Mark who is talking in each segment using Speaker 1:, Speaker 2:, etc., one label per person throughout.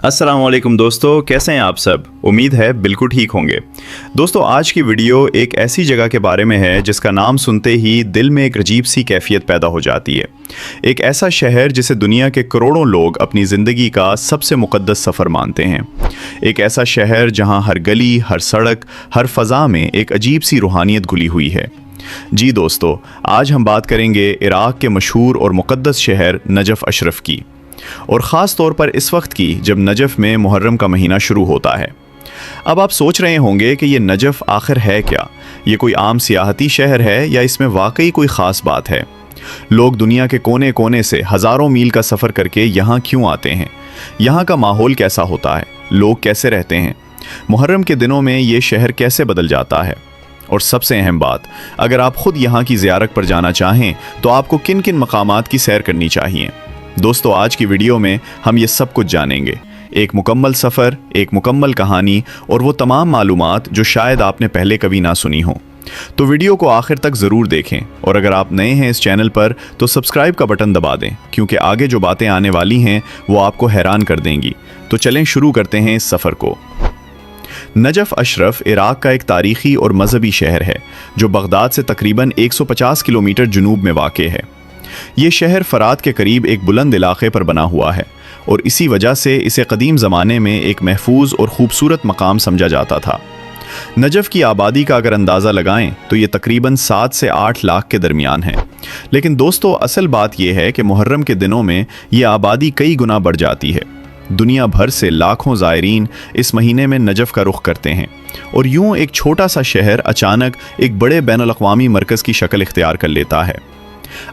Speaker 1: अस्सलाम वालेकुम दोस्तों, कैसे हैं आप सब। उम्मीद है बिल्कुल ठीक होंगे। दोस्तों, आज की वीडियो एक ऐसी जगह के बारे में है जिसका नाम सुनते ही दिल में एक अजीब सी कैफियत पैदा हो जाती है। एक ऐसा शहर जिसे दुनिया के करोड़ों लोग अपनी ज़िंदगी का सबसे मुक़द्दस सफ़र मानते हैं। एक ऐसा शहर जहां हर गली, हर सड़क, हर फ़ज़ा में एक अजीब सी रूहानियत घुली हुई है। जी दोस्तों, आज हम बात करेंगे इराक़ के मशहूर और मुक़द्दस शहर नजफ़ अशरफ की, और ख़ास तौर पर इस वक्त की जब नजफ़ में मुहर्रम का महीना शुरू होता है। अब आप सोच रहे होंगे कि ये नजफ़ आखिर है क्या। ये कोई आम सियाहती शहर है या इसमें वाकई कोई ख़ास बात है। लोग दुनिया के कोने कोने से हज़ारों मील का सफ़र करके यहाँ क्यों आते हैं। यहाँ का माहौल कैसा होता है, लोग कैसे रहते हैं, मुहर्रम के दिनों में ये शहर कैसे बदल जाता है, और सबसे अहम बात, अगर आप ख़ुद यहाँ की ज़ियारत पर जाना चाहें तो आपको किन किन मकामात की सैर करनी चाहिए। दोस्तों, आज की वीडियो में हम ये सब कुछ जानेंगे। एक मुकम्मल सफ़र, एक मुकम्मल कहानी और वो तमाम मालूमात जो शायद आपने पहले कभी ना सुनी हो। तो वीडियो को आखिर तक ज़रूर देखें, और अगर आप नए हैं इस चैनल पर तो सब्सक्राइब का बटन दबा दें, क्योंकि आगे जो बातें आने वाली हैं वो आपको हैरान कर देंगी। तो चलें शुरू करते हैं इस सफ़र को। नजफ़ अशरफ इराक़ का एक तारीख़ी और मजहबी शहर है जो बगदाद से तकरीबन 150 किलोमीटर जुनूब में वाक़ है। ये शहर फ़रात के करीब एक बुलंद इलाक़े पर बना हुआ है, और इसी वजह से इसे क़दीम ज़माने में एक महफूज और ख़ूबसूरत मकाम समझा जाता था। नजफ़ की आबादी का अगर अंदाज़ा लगाएं तो ये तकरीबन 7 से 8 लाख के दरमियान है। लेकिन दोस्तों, असल बात यह है कि मुहर्रम के दिनों में ये आबादी कई गुना बढ़ जाती है। दुनिया भर से लाखों ज़ायरीन इस महीने में नजफ़ का रुख करते हैं, और यूँ एक छोटा सा शहर अचानक एक बड़े बैनुल-अक़वामी मरकज़ की शक्ल इख्तियार कर लेता है।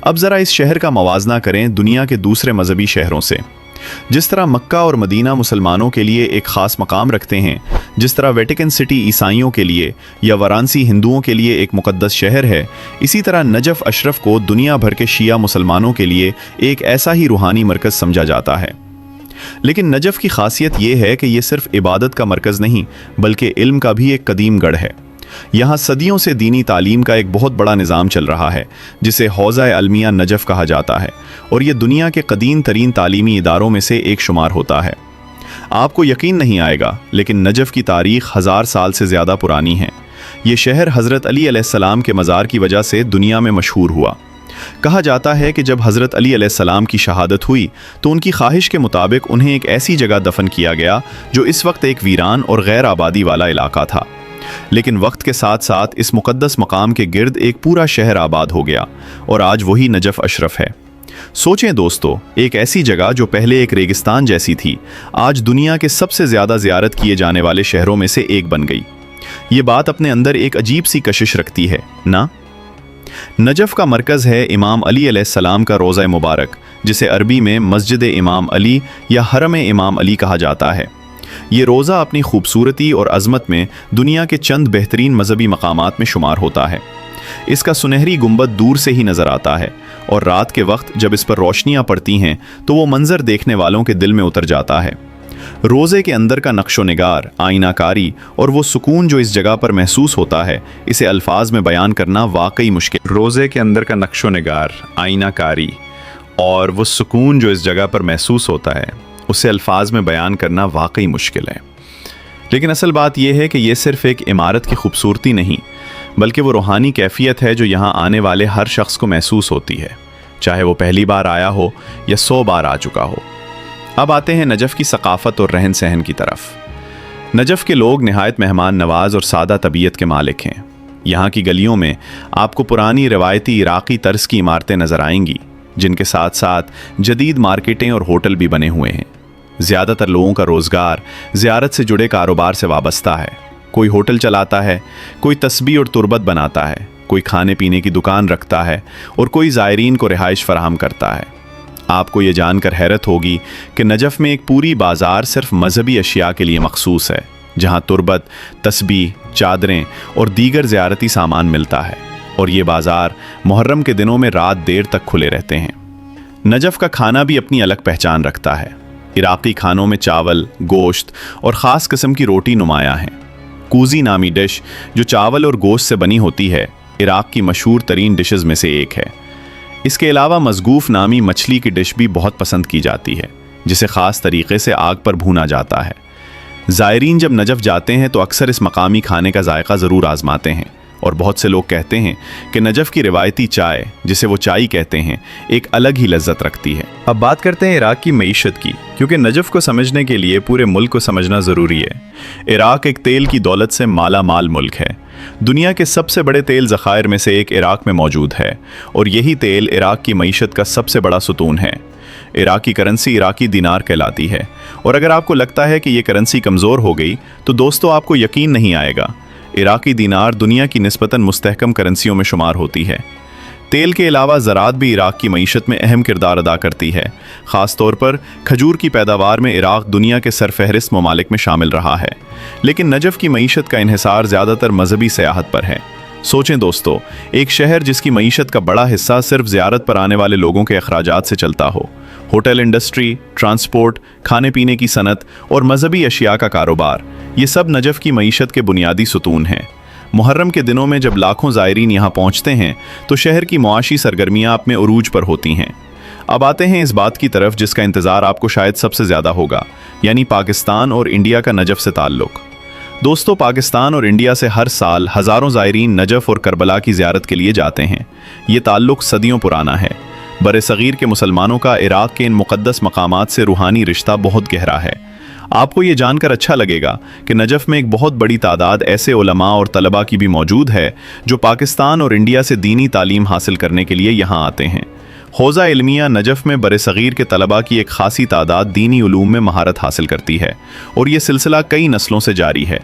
Speaker 1: अब ज़रा इस शहर का मवाजना करें दुनिया के दूसरे मजहबी शहरों से। जिस तरह मक्का और मदीना मुसलमानों के लिए एक ख़ास मकाम रखते हैं, जिस तरह वेटिकन सिटी ईसाइयों के लिए या वाराणसी हिंदुओं के लिए एक मुक़द्दस शहर है, इसी तरह नजफ़ अशरफ को दुनिया भर के शिया मुसलमानों के लिए एक ऐसा ही रूहानी मरकज़ समझा जाता है। लेकिन नजफ़ की ख़ासियत यह है कि यह सिर्फ़ इबादत का मरकज़ नहीं, बल्कि इल्म का भी एक कदीम गढ़ है। यहाँ सदियों से दीनी तालीम का एक बहुत बड़ा निज़ाम चल रहा है, जिसे हौज़ा अलमिया नजफ़ कहा जाता है, और ये दुनिया के कदीम तरीन तालीमी इदारों में से एक शुमार होता है। आपको यकीन नहीं आएगा, लेकिन नजफ़ की तारीख़ 1000 साल से ज़्यादा पुरानी है। ये शहर हज़रत अली अलैहिस्सलाम के मज़ार की वजह से दुनिया में मशहूर हुआ। कहा जाता है कि जब हज़रत अली अलैहिस्सलाम की शहादत हुई तो उनकी ख्वाहिश के मुताबिक उन्हें एक ऐसी जगह दफन किया गया जो इस वक्त एक वीरान और गैर आबादी वाला इलाका था। लेकिन वक्त के साथ साथ इस मुक़द्दस मकाम के गिर्द एक पूरा शहर आबाद हो गया, और आज वही नजफ़ अशरफ है। सोचें दोस्तों, एक ऐसी जगह जो पहले एक रेगिस्तान जैसी थी, आज दुनिया के सबसे ज़्यादा ज़ियारत किए जाने वाले शहरों में से एक बन गई। ये बात अपने अंदर एक अजीब सी कशिश रखती है ना। नजफ़ का मरकज़ है इमाम अली अलैहिस्सलाम का रोज़ा मुबारक, जिसे अरबी में मस्जिद इमाम अली या हरम इमाम अली कहा जाता है। ये रोज़ा अपनी खूबसूरती और अज़मत में दुनिया के चंद बेहतरीन मजहबी मकामात में शुमार होता है। इसका सुनहरी गुंबद दूर से ही नज़र आता है, और रात के वक्त जब इस पर रोशनियाँ पड़ती हैं तो वो मंज़र देखने वालों के दिल में उतर जाता है। रोज़े के अंदर का नक्शो निगार, आईनाकारी और वो सुकून जो इस जगह पर महसूस होता है, इसे अल्फाज में बयान करना वाकई मुश्किल। रोज़े के अंदर का नक्शो निगार, आईनाकारी और वो सुकून जो इस जगह पर महसूस होता है, उसे अल्फाज में बयान करना वाकई मुश्किल है। लेकिन असल बात यह है कि यह सिर्फ़ एक इमारत की खूबसूरती नहीं, बल्कि वो रूहानी कैफियत है जो यहाँ आने वाले हर शख्स को महसूस होती है, चाहे वो पहली बार आया हो या 100 बार आ चुका हो। अब आते हैं नजफ़ की सकाफ़त और रहन सहन की तरफ। नजफ़ के लोग नहायत मेहमान नवाज और सादा तबीयत के मालिक हैं। यहाँ की गलियों में आपको पुरानी रवायती इराक़ी तर्ज की इमारतें नज़र आएंगी, जिनके साथ साथ जदीद मार्केटें और होटल भी बने हुए हैं। ज़्यादातर लोगों का रोज़गार ज़ियारत से जुड़े कारोबार से वाबस्ता है। कोई होटल चलाता है, कोई तस्बीह और तुरबत बनाता है, कोई खाने पीने की दुकान रखता है, और कोई ज़ायरीन को रिहाइश फराहम करता है। आपको ये जानकर हैरत होगी कि नजफ़ में एक पूरी बाज़ार सिर्फ मजहबी अशिया के लिए मखसूस है, जहाँ तुरबत, तस्बीह, चादरें और दीगर ज़ियारती सामान मिलता है, और ये बाज़ार मुहर्रम के दिनों में रात देर तक खुले रहते हैं। नजफ़ का खाना भी अपनी अलग पहचान रखता है। इराक़ी खानों में चावल, गोश्त और ख़ास किस्म की रोटी नुमायाँ हैं। कूज़ी नामी डिश जो चावल और गोश्त से बनी होती है, इराक़ की मशहूर तरीन डिशेज़ में से एक है। इसके अलावा मज़गूफ़ नामी मछली की डिश भी बहुत पसंद की जाती है, जिसे ख़ास तरीके से आग पर भूना जाता है। ज़ायरीन जब नजफ़ जाते हैं तो अक्सर इस मकामी खाने का जायका ज़रूर आजमाते हैं, और बहुत से लोग कहते हैं कि नजफ़ की रिवायती चाय, जिसे वो चाय कहते हैं, एक अलग ही लज्जत रखती है। अब बात करते हैं इराक़ की मईशत की, क्योंकि नजफ़ को समझने के लिए पूरे मुल्क को समझना ज़रूरी है। इराक़ एक तेल की दौलत से माला माल मुल्क है। दुनिया के सबसे बड़े तेल ज़खायर में से एक इराक़ में मौजूद है, और यही तेल इराक़ की मईशत का सबसे बड़ा सुतून है। इराक़ की करेंसी इराक़ी दिनार कहलाती है, और अगर आपको लगता है कि ये करेंसी कमज़ोर हो गई तो दोस्तों आपको यकीन नहीं आएगा। इराक़ी दिनार दुनिया की निस्बतन मुस्तहकम करेंसियों में शुमार होती है। तेल के अलावा ज़राअत भी इराक़ की मईशत में अहम किरदार अदा करती है। ख़ास तौर पर खजूर की पैदावार में इराक़ दुनिया के सरफहरिस्त ममालिक में शामिल रहा है। लेकिन नजफ़ की मईशत का इन्हिसार ज़्यादातर मजहबी सयाहत पर है। सोचें दोस्तों, एक शहर जिसकी मईशत का बड़ा हिस्सा सिर्फ ज़ियारत पर आने वाले लोगों के अखराजात से चलता हो, होटल इंडस्ट्री, ट्रांसपोर्ट, खाने पीने की सनत और मजहबी अशिया का कारोबार, ये सब नजफ़ की मईशत के बुनियादी सुतून हैं। मुहर्रम के दिनों में जब लाखों ज़ायरीन यहाँ पहुँचते हैं तो शहर की मुआशी सरगर्मियाँ अपने उरूज पर होती हैं। अब आते हैं इस बात की तरफ जिसका इंतज़ार आपको शायद सबसे ज़्यादा होगा, यानी पाकिस्तान और इंडिया का नजफ़ से ताल्लुक़। दोस्तों, पाकिस्तान और इंडिया से हर साल हज़ारों ज़ायरीन नजफ़ और करबला की ज़ियारत के लिए जाते हैं। ये ताल्लुक़ सदियों पुराना है। बरे-सग़ीर के मुसलमानों का इराक़ के इन मुक़द्दस मकामात से रूहानी रिश्ता बहुत गहरा है। आपको ये जानकर अच्छा लगेगा कि नजफ़ में एक बहुत बड़ी तादाद ऐसे उलमा और तलबा की भी मौजूद है जो पाकिस्तान और इंडिया से दीनी तालीम हासिल करने के लिए यहाँ आते हैं। हौज़ा इल्मिया नजफ़ में बरे-सग़ीर के तलबा की एक खासी तादाद दीनी उलूम में महारत हासिल करती है, और ये सिलसिला कई नस्लों से जारी है।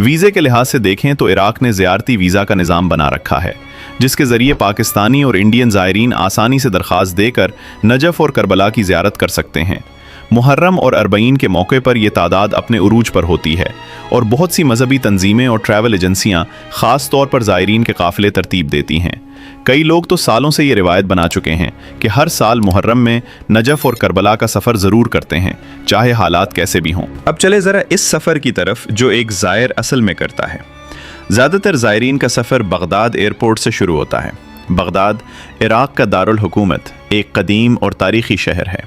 Speaker 1: वीज़े के लिहाज से देखें तो इराक़ ने ज़ियारती वीज़ा का निज़ाम बना रखा है, जिसके ज़रिए पाकिस्तानी और इंडियन ज़ायरीन आसानी से दरख्वास्त देकर नजफ़ और करबला की ज़ियारत कर सकते हैं। मुहर्रम और अरबईन के मौके पर यह तादाद अपने उरूज पर होती है, और बहुत सी मजहबी तंजीमें और ट्रैवल एजेंसियां ख़ास तौर पर ज़ायरीन के काफ़िले तरतीब देती हैं। कई लोग तो सालों से ये रिवायत बना चुके हैं कि हर साल मुहर्रम में नजफ़ और करबला का सफ़र ज़रूर करते हैं, चाहे हालात कैसे भी हों। अब चले ज़रा इस सफ़र की तरफ जो एक ज़ायर असल में करता है। ज़्यादातर ज़ायरीन का सफ़र बगदाद एयरपोर्ट से शुरू होता है। बगदाद इराक़ का दारुल हुकूमत, एक कदीम और तारीख़ी शहर है।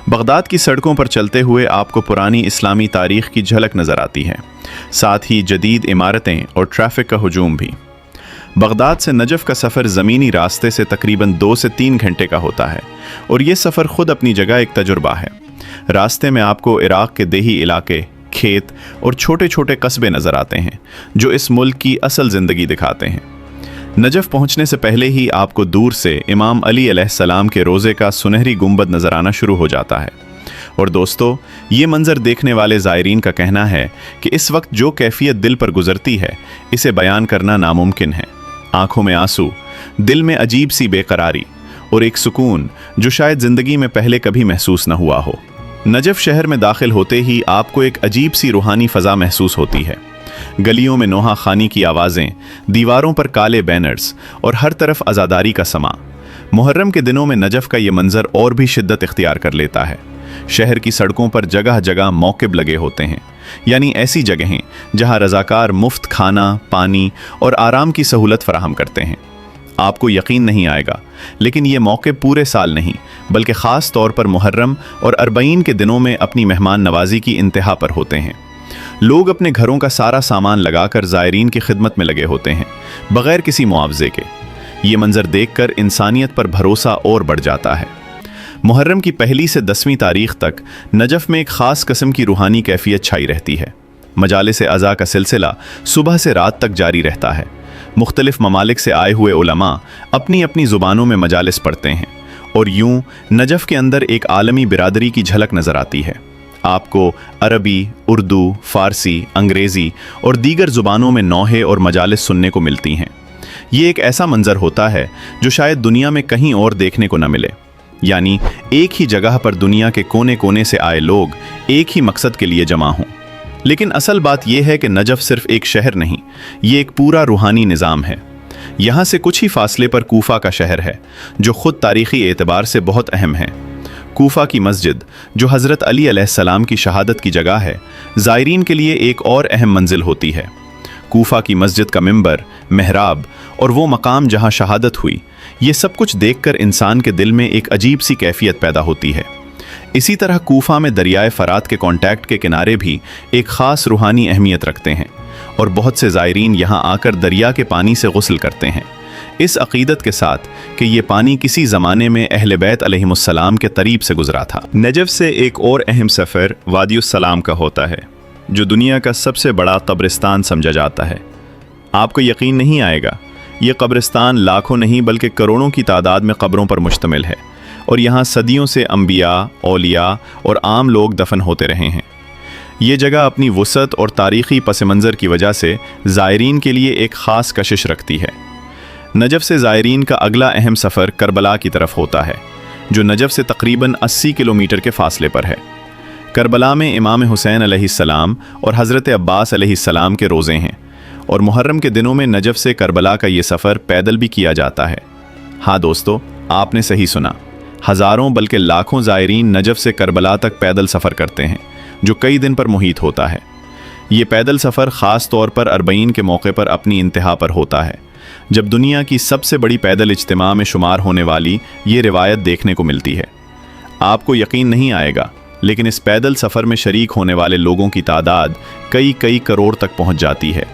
Speaker 1: बगदाद की सड़कों पर चलते हुए आपको पुरानी इस्लामी तारीख़ की झलक नज़र आती है, साथ ही जदीद इमारतें और ट्रैफ़िक का हुजूम भी। बगदाद से नजफ़ का सफ़र ज़मीनी रास्ते से तकरीबन 2 से 3 घंटे का होता है, और ये सफ़र ख़ुद अपनी जगह एक तजुर्बा है। रास्ते में आपको इराक़ के देही इलाके, खेत और छोटे छोटे कस्बे नज़र आते हैं जो इस मुल्क की असल ज़िंदगी दिखाते हैं। नजफ़ पहुँचने से पहले ही आपको दूर से इमाम अली अलैहिस्सलाम के रोज़े का सुनहरी गुंबद नज़र आना शुरू हो जाता है। और दोस्तों, ये मंज़र देखने वाले ज़ायरीन का कहना है कि इस वक्त जो कैफियत दिल पर गुजरती है, इसे बयान करना नामुमकिन है। आंखों में आंसू, दिल में अजीब सी बेकरारी और एक सुकून जो शायद ज़िंदगी में पहले कभी महसूस न हुआ हो। नजफ़ शहर में दाखिल होते ही आपको एक अजीब सी रूहानी फ़ज़ा महसूस होती है। गलियों में नोहा खानी की आवाज़ें, दीवारों पर काले बैनर्स और हर तरफ अज़ादारी का समा। मुहर्रम के दिनों में नजफ़ का ये मंज़र और भी शिद्दत इख्तियार कर लेता है। शहर की सड़कों पर जगह जगह मौक़िब लगे होते हैं, यानी ऐसी जगहें जहां रज़ाकार मुफ्त खाना, पानी और आराम की सहूलत फराहम करते हैं। आपको यकीन नहीं आएगा, लेकिन ये मौक़िब पूरे साल नहीं बल्कि ख़ास तौर पर मुहर्रम और अरबईन के दिनों में अपनी मेहमान नवाजी की इंतहा पर होते हैं। लोग अपने घरों का सारा सामान लगाकर ज़ायरीन की खिदमत में लगे होते हैं, बग़ैर किसी मुआवजे के। ये मंज़र देखकर इंसानियत पर भरोसा और बढ़ जाता है। मुहर्रम की 1 से 10वीं तारीख़ तक नजफ़ में एक ख़ास किस्म की रूहानी कैफियत छाई रहती है। मजालिस अज़ा का सिलसिला सुबह से रात तक जारी रहता है। मुख्तलिफ ममालिक से आए हुए उलमा अपनी अपनी ज़ुबानों में मजालिस पढ़ते हैं, और यूं नजफ़ के अंदर एक आलमी बिरादरी की झलक नज़र आती है। आपको अरबी, उर्दू, फ़ारसी, अंग्रेज़ी और दीगर ज़ुबानों में नौहे और मजालिस सुनने को मिलती हैं। ये एक ऐसा मंज़र होता है जो शायद दुनिया में कहीं और देखने को न मिले, यानी एक ही जगह पर दुनिया के कोने कोने से आए लोग एक ही मकसद के लिए जमा हों। लेकिन असल बात यह है कि नजफ़ सिर्फ एक शहर नहीं, ये एक पूरा रूहानी निज़ाम है। यहाँ से कुछ ही फासले पर कूफा का शहर है, जो ख़ुद तारीख़ी एतबार से बहुत अहम है। कूफा की मस्जिद, जो हज़रत अली अलैहिस्सलाम की शहादत की जगह है, ज़ायरीन के लिए एक और अहम मंजिल होती है। कूफा की मस्जिद का मिंबर, मेहराब और वो मकाम जहाँ शहादत हुई, ये सब कुछ देखकर इंसान के दिल में एक अजीब सी कैफियत पैदा होती है। इसी तरह कूफा में दरियाए फरात के कॉन्टैक्ट के किनारे भी एक ख़ास रूहानी अहमियत रखते हैं और बहुत से ज़ायरीन यहाँ आकर दरिया के पानी से गुस्ल करते हैं, इस अक़ीदत के साथ कि ये पानी किसी ज़माने में अहले बैत अलैहिमुस्सलाम के करीब से गुजरा था। नजफ़ से एक और अहम सफ़र वादियुस्सलाम का होता है, जो दुनिया का सबसे बड़ा कब्रिस्तान समझा जाता है। आपको यकीन नहीं आएगा, ये कब्रिस्तान लाखों नहीं बल्कि करोड़ों की तादाद में कब्रों पर मुश्तमिल है और यहाँ सदियों से अंबिया, औलिया और आम लोग दफन होते रहे हैं। ये जगह अपनी वुसअत और तारीख़ी पस मंज़र की वजह से ज़ायरीन के लिए एक ख़ास कशिश रखती है। नजफ़ से ज़ायरीन का अगला अहम सफ़र करबला की तरफ होता है, जो नजफ़ से तकरीबन 80 किलोमीटर के फ़ासले पर है। करबला में इमाम हुसैन अलैहिस्सलाम और हज़रत अब्बास अलैहिस्सलाम के रोज़े हैं और मुहर्रम के दिनों में नजफ़ से करबला का ये सफ़र पैदल भी किया जाता है। हाँ दोस्तों, आपने सही सुना, हज़ारों बल्कि लाखों ज़ायरीन नजफ़ से करबला तक पैदल सफ़र करते हैं, जो कई दिन पर मुहित होता है। ये पैदल सफ़र ख़ास तौर पर अरबईन के मौके पर अपनी इंतहा पर होता है, जब दुनिया की सबसे बड़ी पैदल इज्तिमा में शुमार होने वाली ये रिवायत देखने को मिलती है। आपको यकीन नहीं आएगा, लेकिन इस पैदल सफ़र में शरीक होने वाले लोगों की तादाद कई करोड़ तक पहुँच जाती है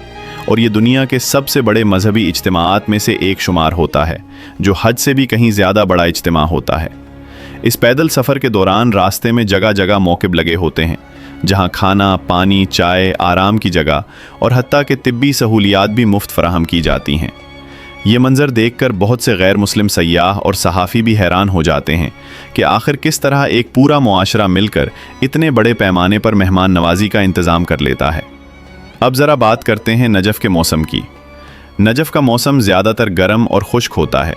Speaker 1: और ये दुनिया के सबसे बड़े मजहबी इज्तिमाआत में से एक शुमार होता है, जो हज से भी कहीं ज़्यादा बड़ा इज्तिमा होता है। इस पैदल सफ़र के दौरान रास्ते में जगह जगह मौक़िब लगे होते हैं, जहाँ खाना, पानी, चाय, आराम की जगह और हत्ता कि तिब्बी सहूलियात भी मुफ्त फराहम की जाती हैं। ये मंज़र देखकर बहुत से गैर मुस्लिम सयाह और सहाफ़ी भी हैरान हो जाते हैं कि आखिर किस तरह एक पूरा मुआशरा मिलकर इतने बड़े पैमाने पर मेहमान नवाजी का इंतज़ाम कर लेता है। अब ज़रा बात करते हैं नजफ़ के मौसम की। नजफ़ का मौसम ज़्यादातर गर्म और खुश्क होता है।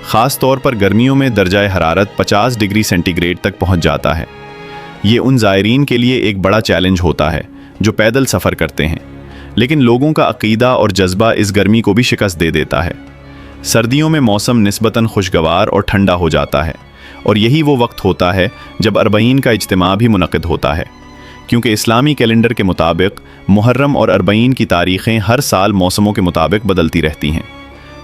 Speaker 1: ख़ास तौर पर गर्मियों में दर्जाए हरारत 50 डिग्री सेंटीग्रेड तक पहुँच जाता है। ये उन ज़ायरीन के लिए एक बड़ा चैलेंज होता है जो पैदल सफ़र करते हैं, लेकिन लोगों का अक़ीदा और जज्बा इस गर्मी को भी शिकस्त दे देता है। सर्दियों में मौसम निस्बतन खुशगवार और ठंडा हो जाता है और यही वो वक्त होता है जब अरबईन का इज्तिमा भी मुनक़िद होता है, क्योंकि इस्लामी कैलेंडर के मुताबिक मुहर्रम और अरबईन की तारीख़ें हर साल मौसमों के मुताबिक बदलती रहती हैं।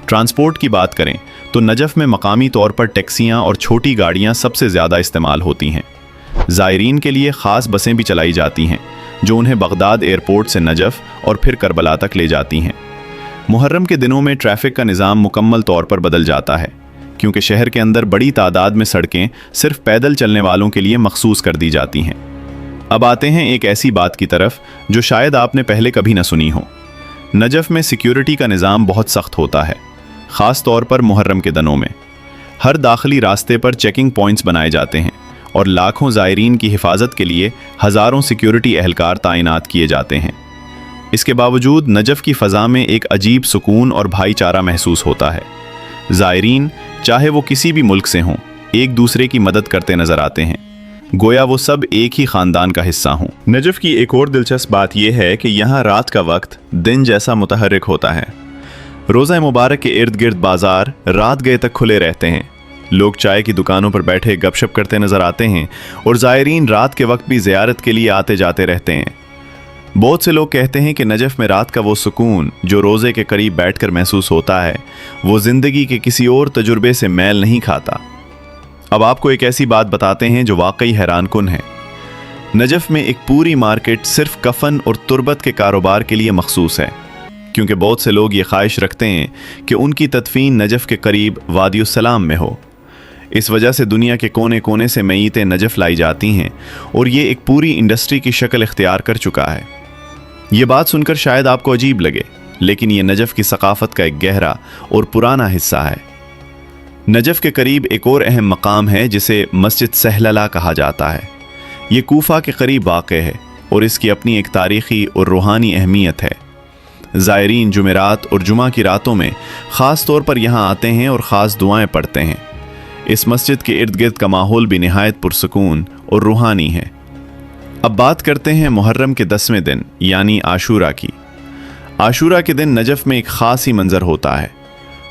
Speaker 1: ट्रांसपोर्ट की बात करें तो नजफ़ में मकामी तौर पर टैक्सियाँ और छोटी गाड़ियाँ सबसे ज़्यादा इस्तेमाल होती हैं। ज़ायरीन के लिए ख़ास बसें भी चलाई जाती हैं, जो उन्हें बगदाद एयरपोर्ट से नजफ़ और फिर करबला तक ले जाती हैं। मुहर्रम के दिनों में ट्रैफ़िक का निज़ाम मुकम्मल तौर पर बदल जाता है, क्योंकि शहर के अंदर बड़ी तादाद में सड़कें सिर्फ पैदल चलने वालों के लिए मखसूस कर दी जाती हैं। अब आते हैं एक ऐसी बात की तरफ जो शायद आपने पहले कभी न सुनी हो। नजफ़ में सिक्योरिटी का निज़ाम बहुत सख्त होता है, ख़ास तौर पर मुहर्रम के दिनों में। हर दाखिली रास्ते पर चेकिंग पॉइंट्स बनाए जाते हैं और लाखों ज़ायरीन की हिफाजत के लिए हज़ारों सिक्योरिटी एहलकार तैनात किए जाते हैं। इसके बावजूद नजफ़ की फ़ज़ा में एक अजीब सुकून और भाईचारा महसूस होता है। ज़ायरीन चाहे वो किसी भी मुल्क से हों, एक दूसरे की मदद करते नज़र आते हैं, गोया वो सब एक ही ख़ानदान का हिस्सा हों। नजफ़ की एक और दिलचस्प बात यह है कि यहाँ रात का वक्त दिन जैसा मुतहर्रिक होता है। रोज़ा मुबारक के इर्द गिर्द बाज़ार रात गए तक खुले रहते हैं। लोग चाय की दुकानों पर बैठे गपशप करते नज़र आते हैं और ज़ायरीन रात के वक्त भी ज़ियारत के लिए आते जाते रहते हैं। बहुत से लोग कहते हैं कि नजफ़ में रात का वो सुकून जो रोज़े के करीब बैठकर महसूस होता है, वो ज़िंदगी के किसी और तजुर्बे से मेल नहीं खाता। अब आपको एक ऐसी बात बताते हैं जो वाकई हैरानकुन है। नजफ़ में एक पूरी मार्केट सिर्फ कफन और तुरबत के कारोबार के लिए मखसूस है, क्योंकि बहुत से लोग ये ख्वाहिश रखते हैं कि उनकी तदफीन नजफ़ के करीब वादियुस्सलाम में हो। इस वजह से दुनिया के कोने कोने से मय्यतें नजफ़ लाई जाती हैं और ये एक पूरी इंडस्ट्री की शक्ल इख्तियार कर चुका है। ये बात सुनकर शायद आपको अजीब लगे, लेकिन ये नजफ़ की सकाफ़त का एक गहरा और पुराना हिस्सा है। नजफ़ के करीब एक और अहम मकाम है जिसे मस्जिद सहलला कहा जाता है। ये कूफा के करीब वाक़े है और इसकी अपनी एक तारीख़ी और रूहानी अहमियत है। ज़ायरीन जुमेरात और जुमा की रातों में ख़ास तौर पर यहाँ आते हैं और ख़ास दुआएं पढ़ते हैं। इस मस्जिद के इर्द गिर्द का माहौल भी निहायत पुरसकून और रूहानी है। अब बात करते हैं मुहर्रम के 10वें दिन यानी आशूरा की। आशूरा के दिन नजफ़ में एक ख़ास ही मंज़र होता है।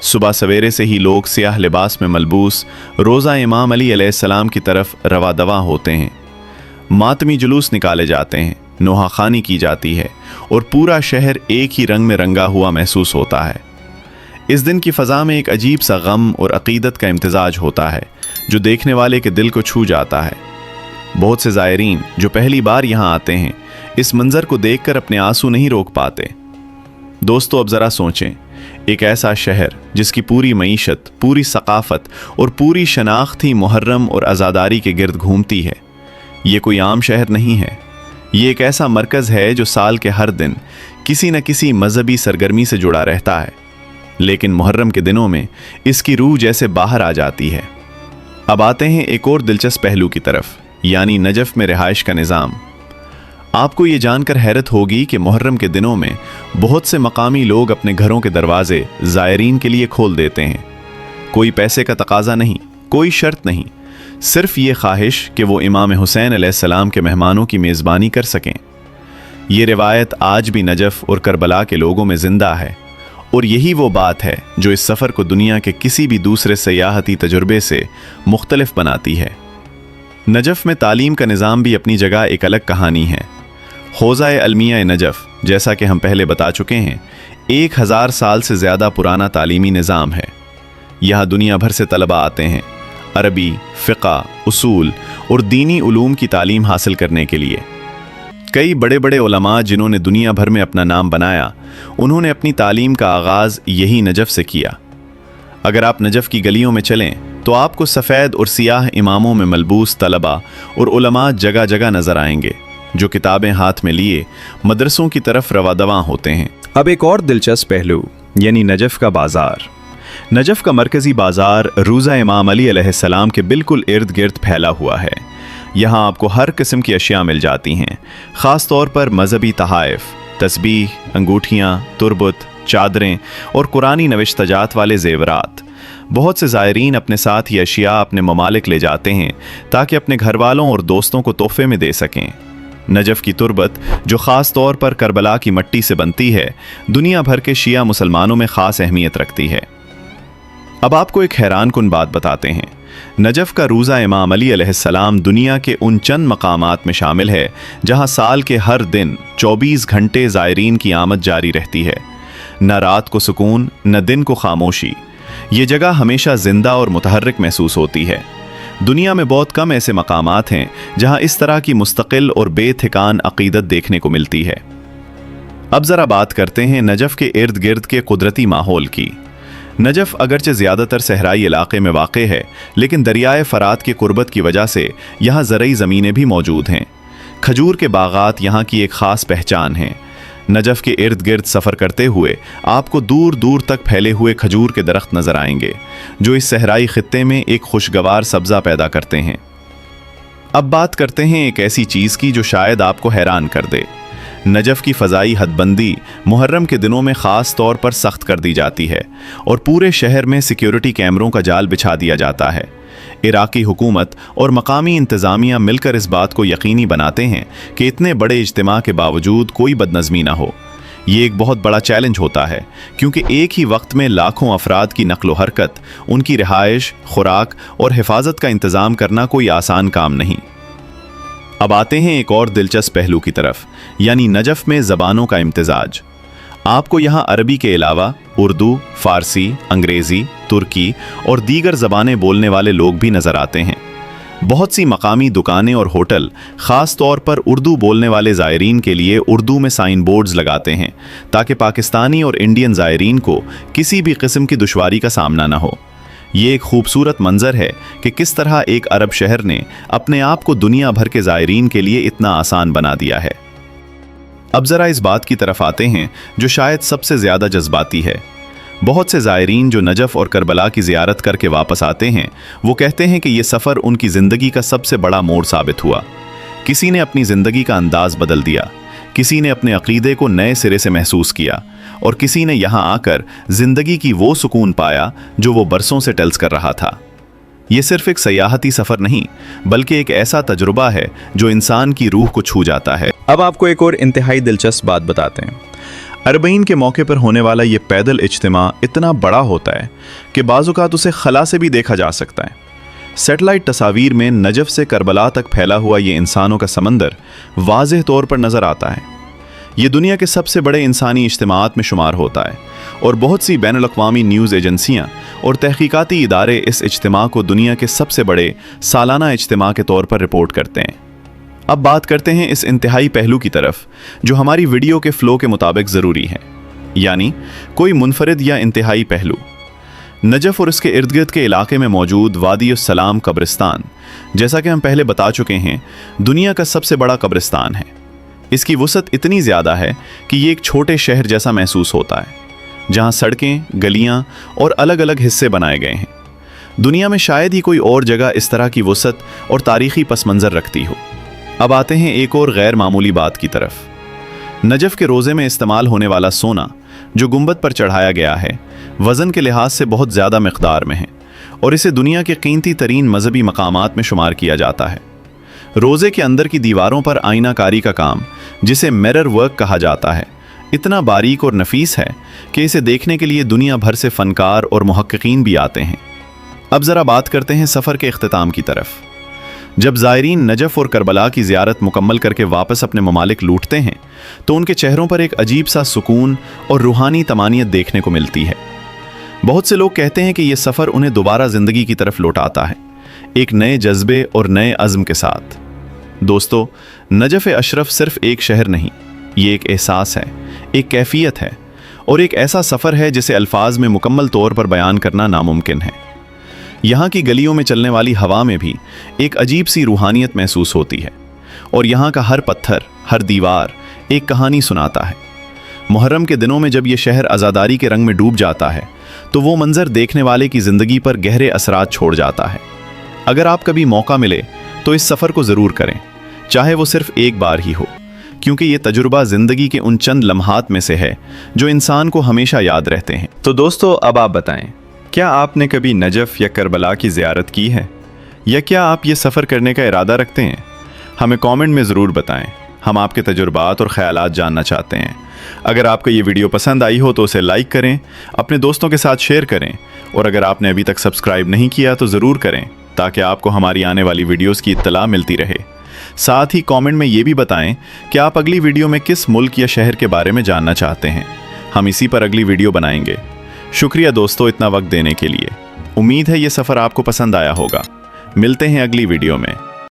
Speaker 1: सुबह सवेरे से ही लोग सियाह लिबास में मलबूस रोज़ा इमाम अली अलैहिस्सलाम की तरफ रवा दवा होते हैं। मातमी जुलूस निकाले जाते हैं, नोहाखानी की जाती है और पूरा शहर एक ही रंग में रंगा हुआ महसूस होता है। इस दिन की फ़ज़ा में एक अजीब सा गम और अक़ीदत का इम्तिज़ाज होता है जो देखने वाले के दिल को छू जाता है। बहुत से ज़ायरीन जो पहली बार यहाँ आते हैं इस मंजर को देखकर अपने आंसू नहीं रोक पाते। दोस्तों, अब ज़रा सोचें, एक ऐसा शहर जिसकी पूरी मईशत, पूरी सकाफत और पूरी शनाख्त ही मुहर्रम और आज़ादारी के गिर्द घूमती है। ये कोई आम शहर नहीं है, ये एक ऐसा मरकज़ है जो साल के हर दिन किसी न किसी मजहबी सरगर्मी से जुड़ा रहता है, लेकिन मुहर्रम के दिनों में इसकी रूह जैसे बाहर आ जाती है। अब आते हैं एक और दिलचस्प पहलू की तरफ, यानी नजफ में रिहाइश का निज़ाम। आपको ये जानकर हैरत होगी कि मुहर्रम के दिनों में बहुत से मकामी लोग अपने घरों के दरवाजे ज़ायरीन के लिए खोल देते हैं। कोई पैसे का तकाजा नहीं, कोई शर्त नहीं, सिर्फ ये ख्वाहिश कि वो इमाम हुसैन अलैहिस्सलाम के मेहमानों की मेज़बानी कर सकें। ये रिवायत आज भी नजफ और करबला के लोगों में ज़िंदा है, और यही वो बात है जो इस सफ़र को दुनिया के किसी भी दूसरे सयाहती तजुर्बे से मुख्तलिफ बनाती है। नजफ में तालीम का निज़ाम भी अपनी जगह एक अलग कहानी है। हौज़ा-ए अलमिया नजफ, जैसा कि हम पहले बता चुके हैं, 1000 साल से ज़्यादा पुराना तालीमी निज़ाम है। यहाँ दुनिया भर से तलबा आते हैं अरबी, फ़िक़्ह, उसूल और दीनी उलूम की तालीम हासिल करने के लिए। कई बड़े बड़े उलमा जिन्होंने दुनिया भर में अपना नाम बनाया, उन्होंने अपनी तालीम का आगाज़ यही नजफ से किया। अगर आप नजफ की गलियों में चलें तो आपको सफ़ेद और सियाह इमामों में मलबूस तलबा और उलमा जगह जगह नज़र आएंगे, जो किताबें हाथ में लिए मदरसों की तरफ रवादवां होते हैं। अब एक और दिलचस्प पहलू, यानी नजफ का बाज़ार। नजफ का मरकज़ी बाज़ार रोज़ा इमाम अली अलैहिस्सलाम के बिल्कुल इर्द गिर्द फैला हुआ है। यहाँ आपको हर किस्म की अशिया मिल जाती हैं, ख़ास तौर पर मजहबी तहाइफ, तस्बीह, अंगूठियाँ, तुरबत, चादरें और कुरानी नविश्तजात वाले ज़ेवरात। बहुत से ज़ायरीन अपने साथ ये अशिया अपने ममालिक ले जाते हैं ताकि अपने घर वालों और दोस्तों को तोहफे में दे सकें। नजफ की तुरबत, जो ख़ास तौर पर करबला की मट्टी से बनती है, दुनिया भर के शिया मुसलमानों में ख़ास अहमियत रखती है। अब आपको एक हैरान कुन बात बताते हैं। नजफ का रोज़ा इमाम अली अलैहिस्सलाम दुनिया के उन चंद मकामात में शामिल है जहां साल के हर दिन 24 घंटे ज़ायरीन की आमद जारी रहती है। न रात को सुकून, न दिन को खामोशी। ये जगह हमेशा जिंदा और मुतहर्रिक महसूस होती है। दुनिया में बहुत कम ऐसे मकामात हैं जहां इस तरह की मुस्तकिल और बेथिकान अक़ीदत देखने को मिलती है। अब ज़रा बात करते हैं नजफ के इर्द गिर्द के कुदरती माहौल की। नजफ अगरचे ज़्यादातर सहराई इलाके में वाक़ है, लेकिन दरियाए फ़रात की कुर्बत की वजह से यहाँ ज़रई ज़मीनें भी मौजूद हैं। खजूर के बागात यहाँ की एक ख़ास पहचान हैं। नजफ के इर्द गिर्द सफ़र करते हुए आपको दूर दूर तक फैले हुए खजूर के दरख्त नज़र आएंगे, जो इस सहराई खित्ते में एक खुशगवार सब्ज़ा पैदा करते हैं। अब बात करते हैं एक ऐसी चीज़ की जो शायद आपको हैरान कर दे। नजफ की फ़ज़ाई हदबंदी मुहर्रम के दिनों में ख़ास तौर पर सख्त कर दी जाती है और पूरे शहर में सिक्योरिटी कैमरों का जाल बिछा दिया जाता है। इराक़ी हुकूमत और मकामी इंतज़ामिया मिलकर इस बात को यकीनी बनाते हैं कि इतने बड़े इज्तिमा के बावजूद कोई बदनज़मी ना हो। ये एक बहुत बड़ा चैलेंज होता है, क्योंकि एक ही वक्त में लाखों अफराद की नक्लो हरकत, उनकी रिहाइश, खुराक और हिफाजत का इंतज़ाम करना कोई आसान काम नहीं। अब आते हैं एक और दिलचस्प पहलू की तरफ, यानी नजफ में ज़बानों का इम्तिजाज। आपको यहाँ अरबी के अलावा उर्दू, फ़ारसी, अंग्रेज़ी, तुर्की और दीगर ज़बानें बोलने वाले लोग भी नज़र आते हैं। बहुत सी मकामी दुकानें और होटल ख़ास तौर पर उर्दू बोलने वाले ज़ायरीन के लिए उर्दू में साइन बोर्ड्स लगाते हैं, ताकि पाकिस्तानी और इंडियन ज़ायरीन को किसी भी किस्म की दुश्वारी का सामना न हो। ये एक खूबसूरत मंजर है कि किस तरह एक अरब शहर ने अपने आप को दुनिया भर के ज़ायरीन के लिए इतना आसान बना दिया है। अब ज़रा इस बात की तरफ आते हैं जो शायद सबसे ज़्यादा जज्बाती है। बहुत से ज़ायरीन जो नजफ और करबला की ज़ियारत करके वापस आते हैं, वो कहते हैं कि ये सफ़र उनकी ज़िंदगी का सबसे बड़ा मोड़ साबित हुआ। किसी ने अपनी ज़िंदगी का अंदाज़ बदल दिया, किसी ने अपने अक़ीदे को नए सिरे से महसूस किया, और किसी ने यहाँ आकर ज़िंदगी की वो सुकून पाया जो वो बरसों से टल्स कर रहा था। ये सिर्फ एक सयाहती सफ़र नहीं, बल्कि एक ऐसा तजुर्बा है जो इंसान की रूह को छू जाता है। अब आपको एक और इंतहाई दिलचस्प बात बताते हैं। अरबईन के मौके पर होने वाला ये पैदल इज्तिमा इतना बड़ा होता है कि बाज़-औक़ात उसे खला से भी देखा जा सकता है। सैटेलाइट तस्वीर में नजफ से करबला तक फैला हुआ ये इंसानों का समंदर वाज़ेह तौर पर नज़र आता है। ये दुनिया के सबसे बड़े इंसानी इज्तिमात में शुमार होता है और बहुत सी बैनुल-अक़वामी न्यूज़ एजेंसियां और तहकीकाती इदारे इस इज्तिमा को दुनिया के सबसे बड़े सालाना इज्तिमा के तौर पर रिपोर्ट करते हैं। अब बात करते हैं इस इंतहाई पहलू की तरफ जो हमारी वीडियो के फ़्लो के मुताबिक ज़रूरी है, यानी कोई मुनफरिद या इंतहाई पहलू। नजफ़ और इसके इर्द गिर्द के इलाके में मौजूद वादी उस सलाम कब्रिस्तान, जैसा कि हम पहले बता चुके हैं, दुनिया का सबसे बड़ा कब्रिस्तान है। इसकी वुसअत इतनी ज़्यादा है कि ये एक छोटे शहर जैसा महसूस होता है, जहाँ सड़कें, गलियाँ और अलग अलग हिस्से बनाए गए हैं। दुनिया में शायद ही कोई और जगह इस तरह की वुसअत और तारीख़ी पस मंज़र रखती हो। अब आते हैं एक और गैर मामूली बात की तरफ। नजफ़ के रोज़े में इस्तेमाल होने वाला सोना जो गुंबद पर चढ़ाया गया है, वज़न के लिहाज से बहुत ज़्यादा मिक़दार में है और इसे दुनिया के कीमती तरीन मजहबी मकामात में शुमार किया जाता है। रोज़े के अंदर की दीवारों पर आईनाकारी का काम, जिसे मिरर वर्क कहा जाता है, इतना बारीक और नफीस है कि इसे देखने के लिए दुनिया भर से फ़नकार और मुहक्किकीन भी आते हैं। अब ज़रा बात करते हैं सफ़र के इख्तिताम की तरफ। जब ज़ायरीन नजफ़ और करबला की ज़ियारत मुकम्मल करके वापस अपने ममालिक लौटते हैं तो उनके चेहरों पर एक अजीब सा सुकून और रूहानी तमानियत देखने को मिलती है। बहुत से लोग कहते हैं कि यह सफ़र उन्हें दोबारा ज़िंदगी की तरफ लौटाता है, एक नए जज्बे और नए अज़्म के साथ। दोस्तों, नजफ़ अशरफ सिर्फ एक शहर नहीं, ये एक एहसास है, एक कैफियत है और एक ऐसा सफ़र है जिसे अल्फाज में मुकम्मल तौर पर बयान करना नामुमकिन है। यहाँ की गलियों में चलने वाली हवा में भी एक अजीब सी रूहानियत महसूस होती है और यहाँ का हर पत्थर, हर दीवार एक कहानी सुनाता है। मुहर्रम के दिनों में जब ये शहर आज़ादारी के रंग में डूब जाता है तो वो मंज़र देखने वाले की ज़िंदगी पर गहरे असरात छोड़ जाता है। अगर आप कभी मौका मिले तो इस सफ़र को ज़रूर करें, चाहे वो सिर्फ एक बार ही हो, क्योंकि ये तजुर्बा ज़िंदगी के उन चंद लम्हात में से है जो इंसान को हमेशा याद रहते हैं। तो दोस्तों, अब आप बताएं, क्या आपने कभी नजफ़ या करबला की ज़ियारत की है, या क्या आप ये सफ़र करने का इरादा रखते हैं? हमें कमेंट में ज़रूर बताएं, हम आपके तजुर्बात और ख़यालात जानना चाहते हैं। अगर आपको ये वीडियो पसंद आई हो तो उसे लाइक करें, अपने दोस्तों के साथ शेयर करें और अगर आपने अभी तक सब्सक्राइब नहीं किया तो ज़रूर करें ताकि आपको हमारी आने वाली वीडियोज़ की इत्तला मिलती रहे। साथ ही कमेंट में ये भी बताएं कि आप अगली वीडियो में किस मुल्क या शहर के बारे में जानना चाहते हैं। हम इसी पर अगली वीडियो बनाएंगे। शुक्रिया दोस्तों इतना वक्त देने के लिए। उम्मीद है ये सफ़र आपको पसंद आया होगा। मिलते हैं अगली वीडियो में।